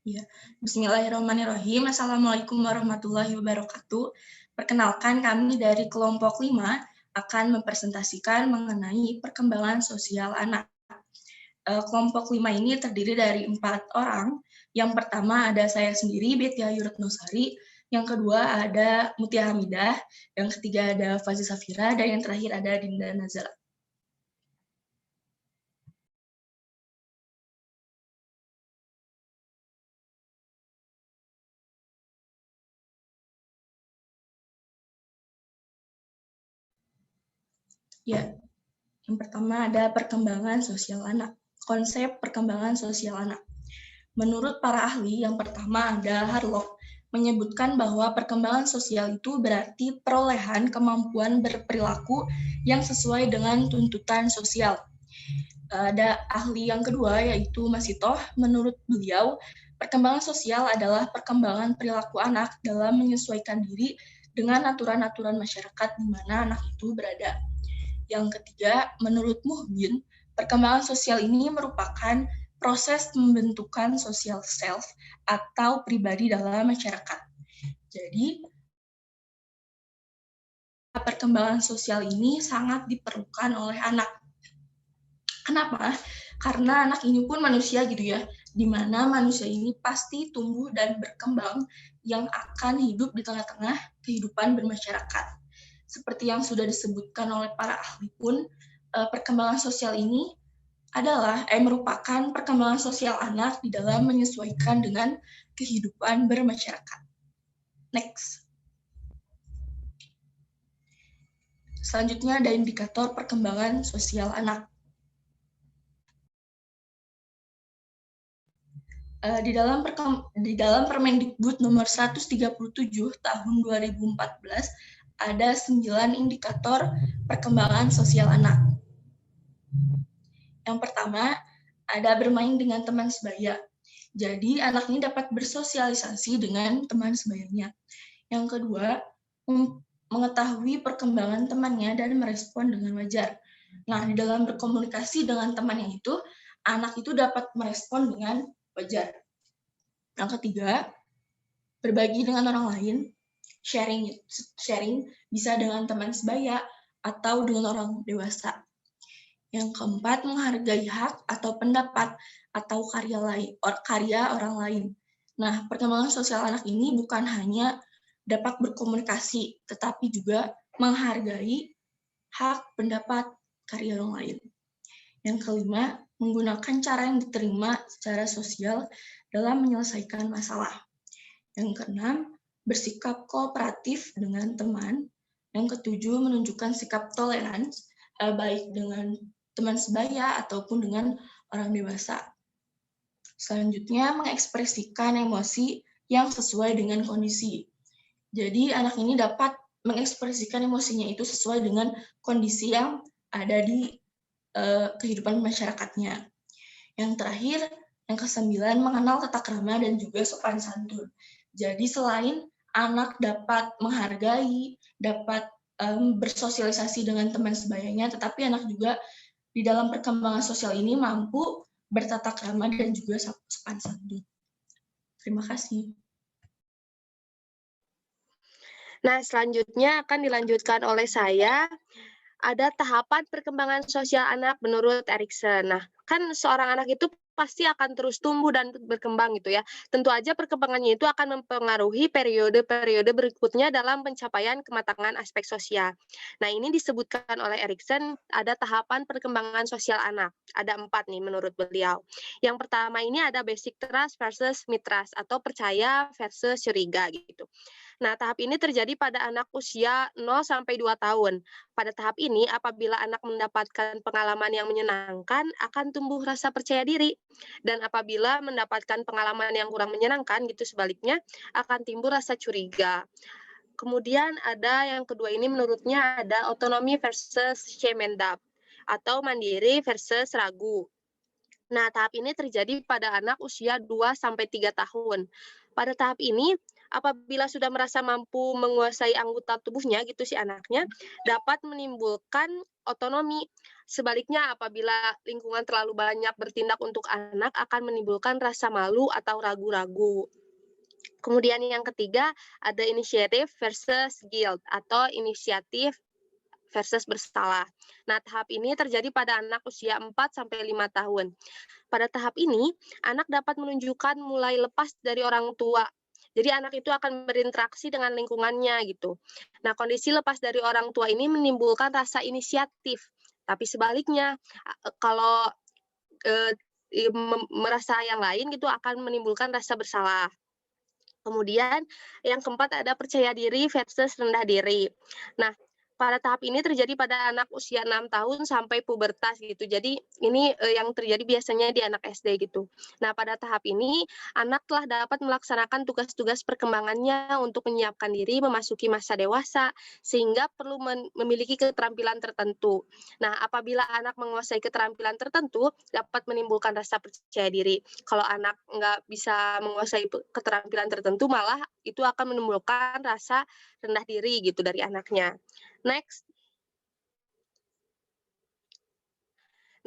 Ya, Bismillahirrahmanirrahim. Assalamualaikum warahmatullahi wabarakatuh. Perkenalkan, kami dari kelompok 5 akan mempresentasikan mengenai perkembangan sosial anak. Kelompok 5 ini terdiri dari 4 orang. Yang pertama ada saya sendiri, Betia Yuretnosari. Yang kedua ada Mutia Hamidah. Yang ketiga ada Fazi Safira. Dan yang terakhir ada Dinda Nazala. Ya, yang pertama ada perkembangan sosial anak. Konsep perkembangan sosial anak. Menurut para ahli, yang pertama ada Harlock, menyebutkan bahwa perkembangan sosial itu berarti perolehan kemampuan berperilaku yang sesuai dengan tuntutan sosial. Ada ahli yang kedua, yaitu Masitoh. Menurut beliau, perkembangan sosial adalah perkembangan perilaku anak dalam menyesuaikan diri dengan aturan-aturan masyarakat di mana anak itu berada. Yang ketiga, menurut Muhbin, perkembangan sosial ini merupakan proses pembentukan social self atau pribadi dalam masyarakat. Jadi, perkembangan sosial ini sangat diperlukan oleh anak. Kenapa? Karena anak ini pun manusia gitu ya, di mana manusia ini pasti tumbuh dan berkembang yang akan hidup di tengah-tengah kehidupan bermasyarakat. Seperti yang sudah disebutkan oleh para ahli pun, perkembangan sosial ini merupakan perkembangan sosial anak di dalam menyesuaikan dengan kehidupan bermasyarakat. Next. Selanjutnya ada indikator perkembangan sosial anak. Di dalam Permendikbud nomor 137 tahun 2014 ada 9 indikator perkembangan sosial anak. Yang pertama, ada bermain dengan teman sebaya. Jadi, anak ini dapat bersosialisasi dengan teman sebayanya. Yang kedua, mengetahui perkembangan temannya dan merespon dengan wajar. Nah, di dalam berkomunikasi dengan temannya itu, anak itu dapat merespon dengan wajar. Yang ketiga, berbagi dengan orang lain. Sharing bisa dengan teman sebaya atau dengan orang dewasa. Yang keempat, menghargai hak atau pendapat atau karya orang lain. Nah, perkembangan sosial anak ini bukan hanya dapat berkomunikasi, tetapi juga menghargai hak, pendapat, karya orang lain. Yang kelima, menggunakan cara yang diterima secara sosial dalam menyelesaikan masalah. Yang keenam, bersikap kooperatif dengan teman. Yang ketujuh, menunjukkan sikap toleransi, baik dengan teman sebaya ataupun dengan orang dewasa. Selanjutnya, mengekspresikan emosi yang sesuai dengan kondisi. Jadi, anak ini dapat mengekspresikan emosinya itu sesuai dengan kondisi yang ada di kehidupan masyarakatnya. Yang terakhir, yang kesembilan, mengenal tata krama dan juga sopan santun. Jadi selain anak dapat menghargai, dapat bersosialisasi dengan teman sebayanya, tetapi anak juga di dalam perkembangan sosial ini mampu bertata krama dan juga sopan santun. Terima kasih. Nah, selanjutnya akan dilanjutkan oleh saya. Ada tahapan perkembangan sosial anak menurut Erikson. Nah, kan seorang anak itu pasti akan terus tumbuh dan berkembang gitu ya. Tentu aja perkembangannya itu akan mempengaruhi periode-periode berikutnya dalam pencapaian kematangan aspek sosial. Nah, ini disebutkan oleh Erikson ada tahapan perkembangan sosial anak. Ada 4 nih menurut beliau. Yang pertama ini ada basic trust versus mistrust atau percaya versus curiga gitu. Nah, tahap ini terjadi pada anak usia 0 sampai 2 tahun. Pada tahap ini, apabila anak mendapatkan pengalaman yang menyenangkan, akan tumbuh rasa percaya diri. Dan apabila mendapatkan pengalaman yang kurang menyenangkan, gitu sebaliknya, akan timbul rasa curiga. Kemudian ada yang kedua ini menurutnya ada otonomi versus shame and doubt, atau mandiri versus ragu. Nah, tahap ini terjadi pada anak usia 2 sampai 3 tahun. Pada tahap ini, apabila sudah merasa mampu menguasai anggota tubuhnya gitu si anaknya, dapat menimbulkan otonomi. Sebaliknya apabila lingkungan terlalu banyak bertindak untuk anak akan menimbulkan rasa malu atau ragu-ragu. Kemudian yang ketiga ada initiative versus guilt atau inisiatif versus bersalah. Nah, tahap ini terjadi pada anak usia 4 sampai 5 tahun. Pada tahap ini, anak dapat menunjukkan mulai lepas dari orang tua. Jadi anak itu akan berinteraksi dengan lingkungannya gitu. Nah, kondisi lepas dari orang tua ini menimbulkan rasa inisiatif. Tapi sebaliknya, kalau eh, merasa yang lain gitu akan menimbulkan rasa bersalah. Kemudian yang keempat ada percaya diri versus rendah diri. Nah, pada tahap ini terjadi pada anak usia 6 tahun sampai pubertas gitu. Jadi ini yang terjadi biasanya di anak SD gitu. Nah, pada tahap ini anak telah dapat melaksanakan tugas-tugas perkembangannya untuk menyiapkan diri memasuki masa dewasa sehingga perlu memiliki keterampilan tertentu. Nah, apabila anak menguasai keterampilan tertentu dapat menimbulkan rasa percaya diri. Kalau anak nggak bisa menguasai keterampilan tertentu, malah itu akan menimbulkan rasa rendah diri gitu dari anaknya. Next.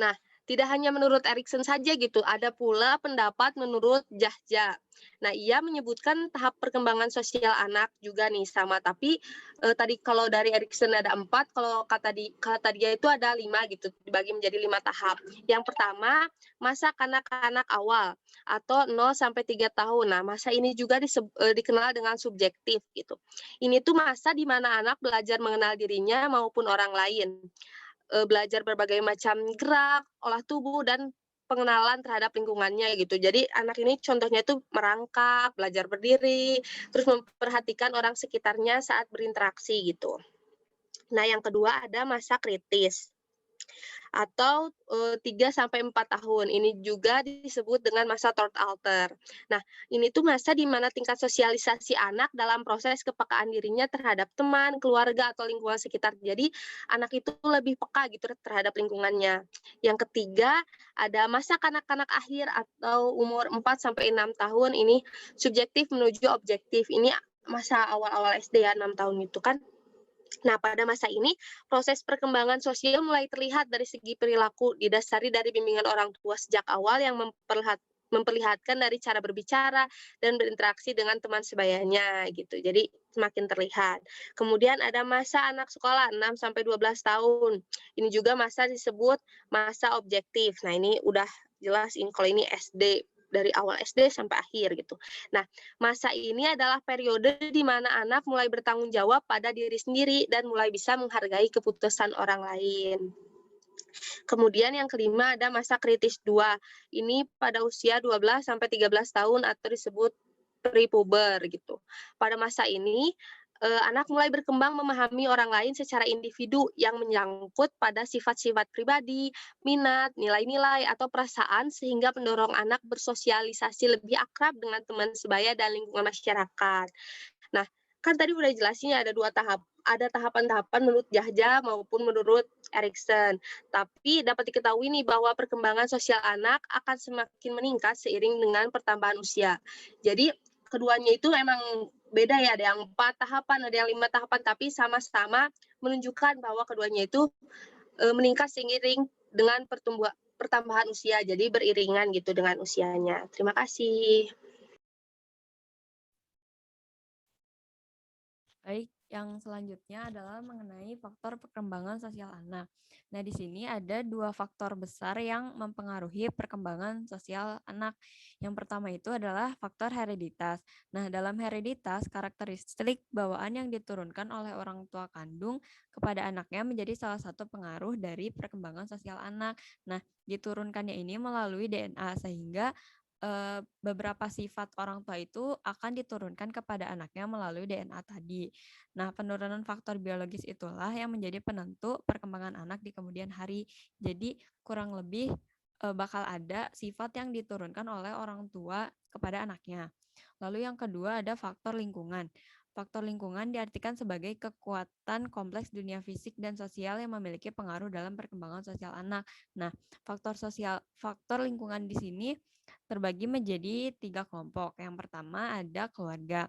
Nah, tidak hanya menurut Erikson saja gitu, ada pula pendapat menurut Jahja. Nah, ia menyebutkan tahap perkembangan sosial anak juga nih sama, tapi tadi kalau dari Erikson ada 4, kalau kata dia itu ada 5 gitu, dibagi menjadi 5 tahap. Yang pertama, masa kanak-kanak awal atau 0 sampai 3 tahun. Nah, masa ini juga dikenal dengan subjektif gitu. Ini tuh masa di mana anak belajar mengenal dirinya maupun orang lain. Belajar berbagai macam gerak, olah tubuh, dan pengenalan terhadap lingkungannya gitu. Jadi anak ini contohnya itu merangkak, belajar berdiri, terus memperhatikan orang sekitarnya saat berinteraksi gitu. Nah, yang kedua ada masa kritis atau 3 sampai 4 tahun. Ini juga disebut dengan masa third alter. Nah, ini tuh masa di mana tingkat sosialisasi anak dalam proses kepekaan dirinya terhadap teman, keluarga, atau lingkungan sekitar. Jadi, anak itu lebih peka gitu terhadap lingkungannya. Yang ketiga, ada masa kanak-kanak akhir atau umur 4 sampai 6 tahun. Ini subjektif menuju objektif. Ini masa awal-awal SD ya, 6 tahun itu kan. Nah, pada masa ini, proses perkembangan sosial mulai terlihat dari segi perilaku, didasari dari bimbingan orang tua sejak awal yang memperlihatkan dari cara berbicara dan berinteraksi dengan teman sebayanya gitu. Jadi semakin terlihat. Kemudian ada masa anak sekolah 6 sampai 12 tahun. Ini juga masa disebut masa objektif. Nah, ini udah jelas ini kalau ini SD dari awal SD sampai akhir gitu. Nah, masa ini adalah periode di mana anak mulai bertanggung jawab pada diri sendiri dan mulai bisa menghargai keputusan orang lain. Kemudian yang kelima ada masa kritis 2. Ini pada usia 12 sampai 13 tahun atau disebut prepuber gitu. Pada masa ini anak mulai berkembang memahami orang lain secara individu yang menyangkut pada sifat-sifat pribadi, minat, nilai-nilai, atau perasaan sehingga mendorong anak bersosialisasi lebih akrab dengan teman sebaya dan lingkungan masyarakat. Nah, kan tadi udah jelasin ya ada tahapan-tahapan menurut Jahja maupun menurut Erikson. Tapi dapat diketahui nih bahwa perkembangan sosial anak akan semakin meningkat seiring dengan pertambahan usia. Jadi keduanya itu emang beda ya, ada yang 4 tahapan, ada yang 5 tahapan, tapi sama-sama menunjukkan bahwa keduanya itu meningkat seiring dengan pertambahan usia, jadi beriringan gitu dengan usianya. Terima kasih. Baik, yang selanjutnya adalah mengenai faktor perkembangan sosial anak. Nah, di sini ada 2 faktor besar yang mempengaruhi perkembangan sosial anak. Yang pertama itu adalah faktor hereditas. Nah, dalam hereditas, karakteristik bawaan yang diturunkan oleh orang tua kandung kepada anaknya menjadi salah satu pengaruh dari perkembangan sosial anak. Nah, diturunkannya ini melalui DNA sehingga beberapa sifat orang tua itu akan diturunkan kepada anaknya melalui DNA tadi. Nah, penurunan faktor biologis itulah yang menjadi penentu perkembangan anak di kemudian hari. Jadi, kurang lebih bakal ada sifat yang diturunkan oleh orang tua kepada anaknya. Lalu yang kedua ada faktor lingkungan. Faktor lingkungan diartikan sebagai kekuatan kompleks dunia fisik dan sosial yang memiliki pengaruh dalam perkembangan sosial anak. Nah, faktor lingkungan di sini terbagi menjadi 3 kelompok. Yang pertama ada keluarga.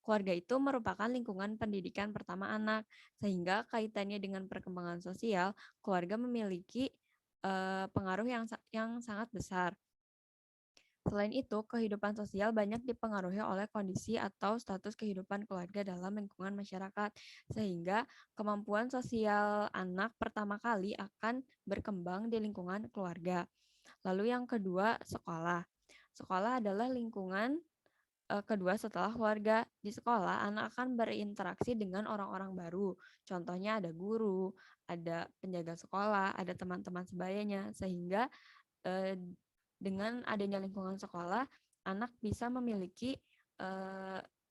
keluarga itu merupakan lingkungan pendidikan pertama anak, sehingga kaitannya dengan perkembangan sosial, keluarga memiliki pengaruh yang sangat besar. Selain itu, kehidupan sosial banyak dipengaruhi oleh kondisi atau status kehidupan keluarga dalam lingkungan masyarakat, sehingga kemampuan sosial anak pertama kali akan berkembang di lingkungan keluarga. Lalu yang kedua, sekolah. Sekolah adalah lingkungan kedua setelah keluarga. Di sekolah, anak akan berinteraksi dengan orang-orang baru. Contohnya ada guru, ada penjaga sekolah, ada teman-teman sebayanya, sehingga eh, dengan adanya lingkungan sekolah, anak bisa memiliki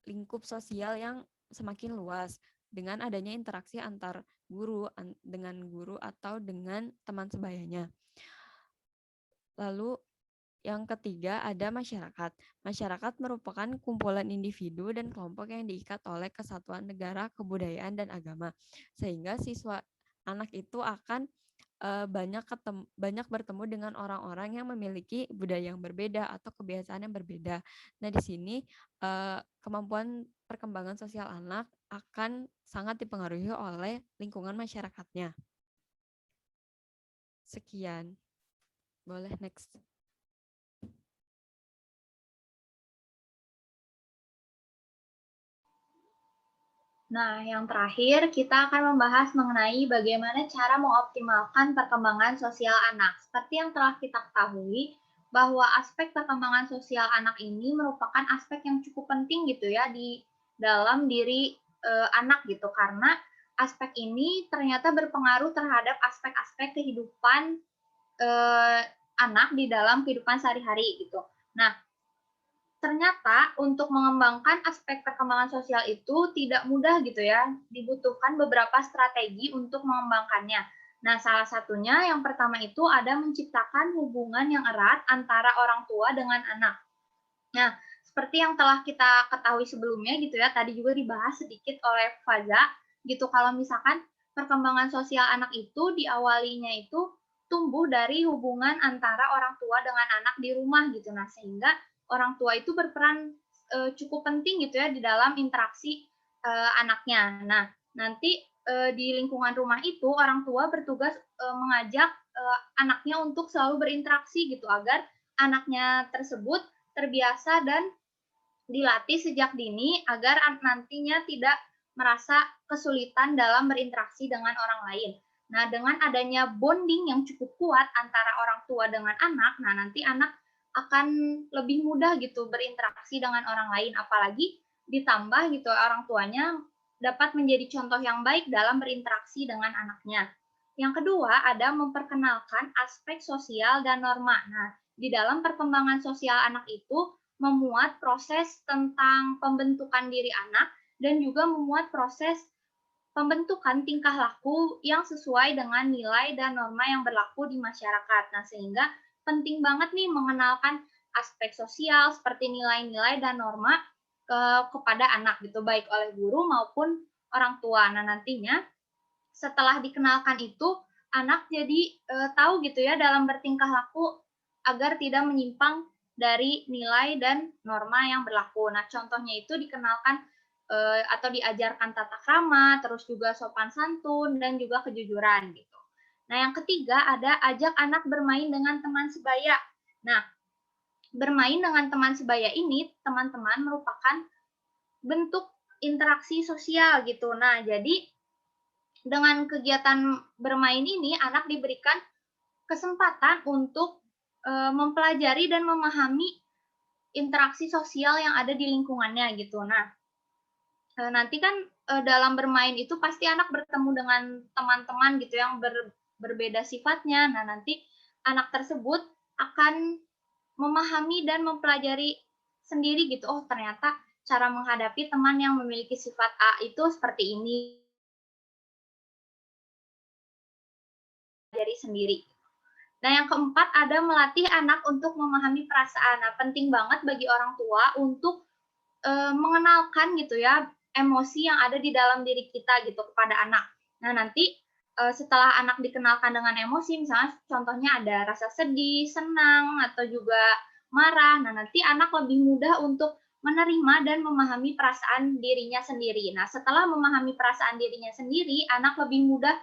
lingkup sosial yang semakin luas dengan adanya interaksi antar guru dengan guru atau dengan teman sebayanya. Lalu yang ketiga ada masyarakat. Masyarakat merupakan kumpulan individu dan kelompok yang diikat oleh kesatuan negara, kebudayaan, dan agama. Sehingga siswa anak itu akan banyak bertemu dengan orang-orang yang memiliki budaya yang berbeda atau kebiasaan yang berbeda. Nah, di sini kemampuan perkembangan sosial anak akan sangat dipengaruhi oleh lingkungan masyarakatnya. Sekian. Boleh next. Nah, yang terakhir kita akan membahas mengenai bagaimana cara mengoptimalkan perkembangan sosial anak. Seperti yang telah kita ketahui, bahwa aspek perkembangan sosial anak ini merupakan aspek yang cukup penting gitu ya di dalam diri anak gitu, karena aspek ini ternyata berpengaruh terhadap aspek-aspek kehidupan anak di dalam kehidupan sehari-hari gitu. Nah, ternyata untuk mengembangkan aspek perkembangan sosial itu tidak mudah gitu ya, dibutuhkan beberapa strategi untuk mengembangkannya. Nah, salah satunya yang pertama itu ada menciptakan hubungan yang erat antara orang tua dengan anak. Nah, seperti yang telah kita ketahui sebelumnya gitu ya, tadi juga dibahas sedikit oleh Faza gitu, kalau misalkan perkembangan sosial anak itu diawalinya itu tumbuh dari hubungan antara orang tua dengan anak di rumah gitu. Nah, sehingga orang tua itu berperan cukup penting gitu ya di dalam interaksi anaknya. Nah, nanti di lingkungan rumah itu orang tua bertugas mengajak anaknya untuk selalu berinteraksi gitu agar anaknya tersebut terbiasa dan dilatih sejak dini agar nantinya tidak merasa kesulitan dalam berinteraksi dengan orang lain. Nah, dengan adanya bonding yang cukup kuat antara orang tua dengan anak, nah nanti anak akan lebih mudah gitu berinteraksi dengan orang lain, apalagi ditambah gitu orang tuanya dapat menjadi contoh yang baik dalam berinteraksi dengan anaknya. Yang kedua, ada memperkenalkan aspek sosial dan norma. Nah, di dalam perkembangan sosial anak itu memuat proses tentang pembentukan diri anak dan juga memuat proses pembentukan tingkah laku yang sesuai dengan nilai dan norma yang berlaku di masyarakat. Nah, sehingga penting banget nih mengenalkan aspek sosial seperti nilai-nilai dan norma kepada anak gitu, baik oleh guru maupun orang tua. Nah, nantinya setelah dikenalkan itu anak jadi tahu gitu ya dalam bertingkah laku agar tidak menyimpang dari nilai dan norma yang berlaku. Nah, contohnya itu dikenalkan atau diajarkan tata krama, terus juga sopan santun, dan juga kejujuran gitu. Nah, yang ketiga ada ajak anak bermain dengan teman sebaya. Nah, bermain dengan teman sebaya ini, teman-teman merupakan bentuk interaksi sosial gitu. Nah, jadi dengan kegiatan bermain ini, anak diberikan kesempatan untuk mempelajari dan memahami interaksi sosial yang ada di lingkungannya gitu. Nah, nanti kan dalam bermain itu pasti anak bertemu dengan teman-teman gitu yang berbeda sifatnya. Nah, nanti anak tersebut akan memahami dan mempelajari sendiri gitu. Oh, ternyata cara menghadapi teman yang memiliki sifat A itu seperti ini. Dari sendiri. Nah, yang keempat ada melatih anak untuk memahami perasaan. Nah, penting banget bagi orang tua untuk mengenalkan gitu ya emosi yang ada di dalam diri kita gitu kepada anak. Nah, nanti setelah anak dikenalkan dengan emosi, misalnya contohnya ada rasa sedih, senang, atau juga marah. Nah, nanti anak lebih mudah untuk menerima dan memahami perasaan dirinya sendiri. Nah, setelah memahami perasaan dirinya sendiri, anak lebih mudah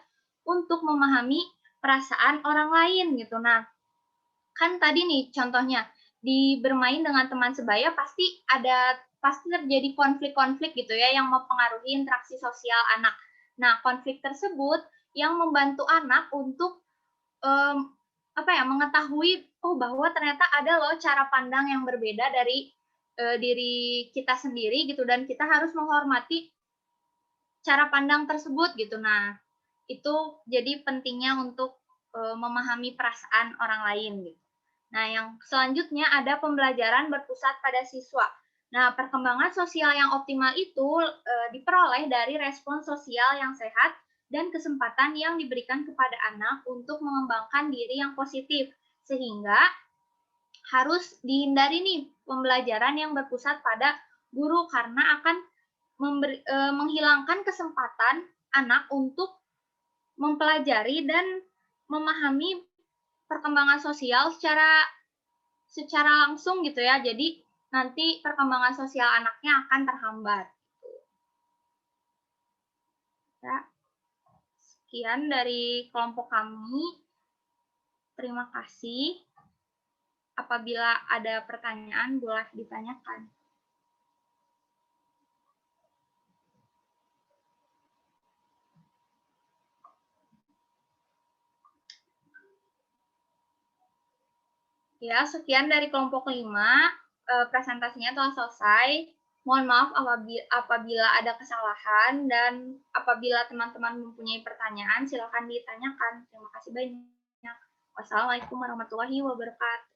untuk memahami perasaan orang lain gitu. Nah, kan tadi nih contohnya di bermain dengan teman sebaya pasti terjadi konflik-konflik gitu ya yang mempengaruhi interaksi sosial anak. Nah, konflik tersebut yang membantu anak untuk mengetahui bahwa ternyata ada loh cara pandang yang berbeda dari diri kita sendiri gitu dan kita harus menghormati cara pandang tersebut gitu. Nah, itu jadi pentingnya untuk memahami perasaan orang lain gitu. Nah, yang selanjutnya ada pembelajaran berpusat pada siswa. Nah, perkembangan sosial yang optimal itu diperoleh dari respon sosial yang sehat dan kesempatan yang diberikan kepada anak untuk mengembangkan diri yang positif. Sehingga harus dihindari nih pembelajaran yang berpusat pada guru karena akan menghilangkan kesempatan anak untuk mempelajari dan memahami perkembangan sosial secara langsung gitu ya. Jadi nanti perkembangan sosial anaknya akan terhambat. Ya. Sekian dari kelompok kami. Terima kasih. Apabila ada pertanyaan, boleh ditanyakan. Ya, sekian dari kelompok 5. Presentasinya telah selesai. Mohon maaf apabila ada kesalahan dan apabila teman-teman mempunyai pertanyaan, silakan ditanyakan. Terima kasih banyak. Wassalamualaikum warahmatullahi wabarakatuh.